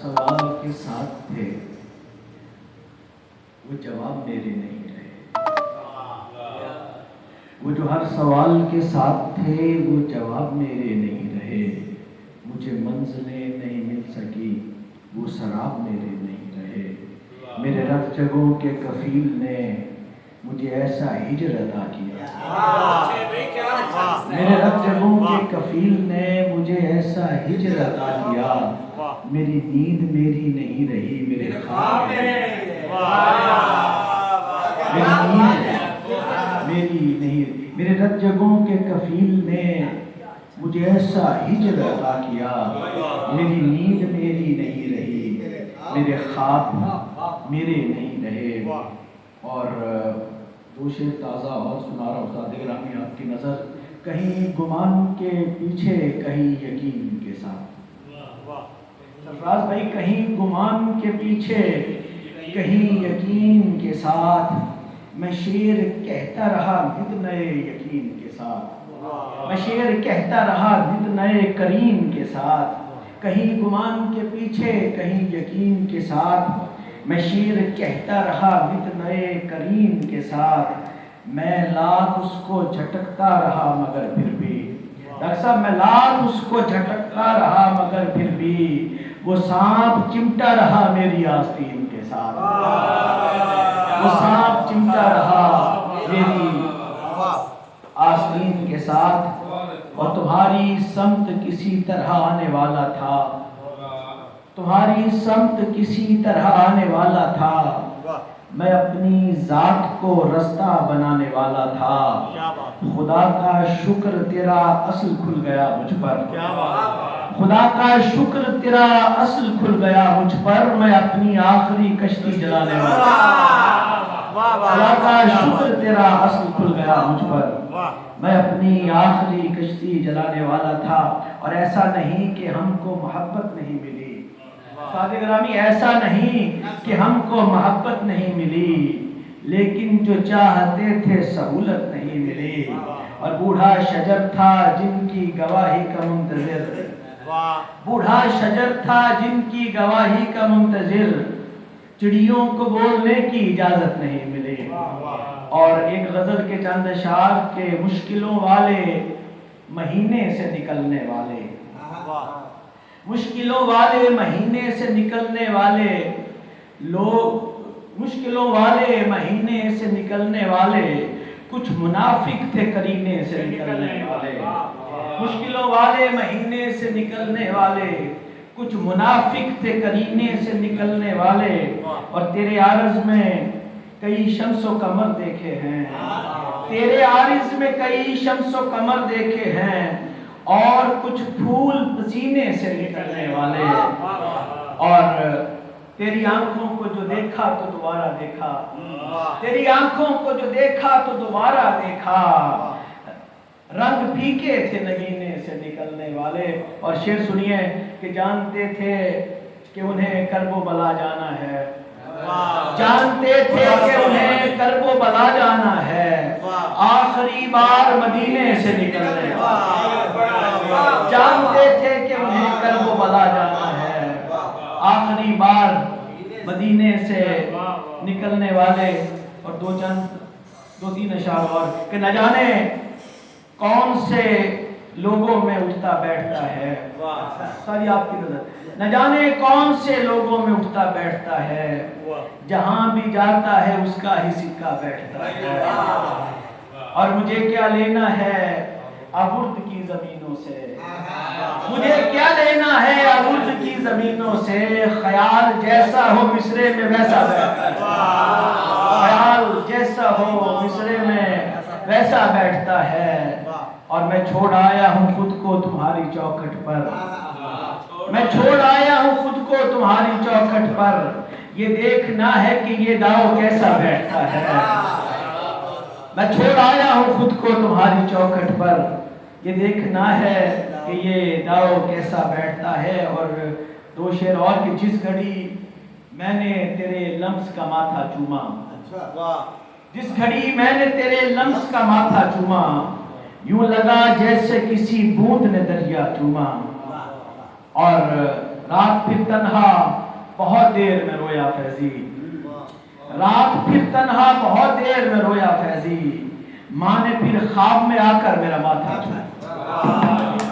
سوال کے ساتھ تھے وہ جواب میرے نہیں رہے، وہ جو ہر سوال کے ساتھ تھے وہ جواب میرے نہیں رہے، مجھے منزلیں نہیں مل سکی وہ سراب میرے نہیں رہے، میرے رب جگہوں کے کفیل نے مجھے ایسا ہجر عطا کیا، میرے رب جگہوں کے کفیل نے مجھے ایسا ہجر عطا کیا، میری نیند میری نہیں رہی، میرے خواب میری نہیں، میرے رب جگہوں کے کفیل نے مجھے ایسا ہجر عطا کیا، میری نیند میری نہیں رہی، میرے خواب میرے نہیں رہے۔ اور دو شعر تازہ اور سنا رہا ہوں استاد گرامی آپ کی نظر، کہیں گمان کے پیچھے کہیں یقین کے ساتھ، سرفراز بھائی کہیں گمان کے پیچھے کہیں یقین کے ساتھ، میں شعر کہتا رہا نت نئے یقین کے ساتھ، میں شعر کہتا رہا نت نئے کریم کے ساتھ، کہیں گمان کے پیچھے کہیں یقین کے ساتھ، میں شعر کہتا رہا نت نئے کریم کے ساتھ، میں لاکھ اس کو جھٹکتا رہا مگر پھر بھی، ڈاکٹر صاحب میں لاکھ اس کو جھٹکتا رہا مگر پھر بھی وہ سانپ چمٹا رہا میری آستین کے ساتھ، وہ سانپ چمٹا رہا میری آستین کے ساتھ، اور تمہاری سمت کسی طرح آنے والا تھا، تمہاری سمت کسی طرح آنے والا تھا، میں اپنی ذات کو رستہ بنانے والا تھا، خدا کا شکر تیرا اصل کھل گیا مجھ پر، خدا کا شکر تیرا اصل کھل گیا مجھ پر، میں اپنی آخری کشتی جلانے والا تھا، خدا کا شکر تیرا اصل کھل گیا مجھ پر، میں اپنی آخری کشتی جلانے والا تھا۔ اور ایسا نہیں کہ ہم کو محبت نہیں ملی، سادہ گرامی ایسا نہیں کہ ہم کو محبت نہیں ملی، لیکن جو چاہتے تھے سہولت نہیں ملی، اور بوڑھا شجر تھا جن کی گواہی کا منتظر، بوڑھا شجر تھا جن کی گواہی کا منتظر، چڑیوں کو بولنے کی اجازت نہیں ملی۔ اور ایک غزل کے چند اشعار کے مشکلوں والے مہینے سے نکلنے والے، مشکلوں والے مہینے سے نکلنے والے لوگ، مشکلوں والے مہینے سے نکلنے والے کچھ منافق تھے کرینے سے نکلنے والے، مشکلوں والے مہینے سے نکلنے والے کچھ منافق تھے کرینے سے نکلنے والے، اور تیرے عارض میں کئی شمس و قمر دیکھے ہیں، تیرے عارض میں کئی شمس و قمر دیکھے ہیں، اور کچھ پھول پسینے سے نکلنے والے، اور تیری آنکھوں کو جو دیکھا تو دوبارہ دیکھا، تیری آنکھوں کو جو دیکھا تو دوبارہ دیکھا، رنگ پھیکے تھے نگینے سے نکلنے والے۔ اور شعر سنیے کہ جانتے تھے کہ انہیں کرب و بلا جانا ہے، جانتے تھے کہ انہیں کرب و بلا جانا ہے، آخری بار مدینے سے نکلنے والے، جانتے تھے کہ انہیں کرب و بلا جانا ہے، آخری بار مدینے سے نکلنے والے۔ اور دو تین اشعار اور کہ نہ جانے کون سے لوگوں میں اٹھتا بیٹھتا ہے، ساری آپ کی نظر، نہ جانے کون سے لوگوں میں اٹھتا بیٹھتا ہے، جہاں بھی جاتا ہے اس کا ہی سکہ بیٹھتا ہے، اور مجھے کیا لینا ہے ابرد کی زمینوں سے، مجھے کیا لینا ہے ابرد کی زمینوں سے، خیال جیسا ہو مصرے میں ویسا بیٹھتا ہے، خیال جیسا ہو مصرے میں ویسا بیٹھتا ہے، اور میں چھوڑ آیا ہوں خود کو تمہاری چوکھٹ پر، میں چھوڑ آیا ہوں خود کو تمہاری چوکھٹ پر، یہ دیکھنا ہے کہ یہ داؤ کیسا بیٹھتا ہے، میں چھوڑ آیا ہوں خود کو تمہاری چوکھٹ پر، یہ دیکھنا ہے کہ یہ داؤ کیسا بیٹھتا ہے۔ اور دو شعر اور کہ جس گھڑی میں نے تیرے لمس کا ماتھا چوما، جس گھڑی میں نے تیرے لمس کا ماتھا چوما، یوں لگا جیسے کسی بوند نے دریا چوما، اور رات پھر تنہا بہت دیر میں رویا فیضی، رات پھر تنہا بہت دیر میں رویا فیضی، ماں نے پھر خواب میں آ کر میرا ماتھا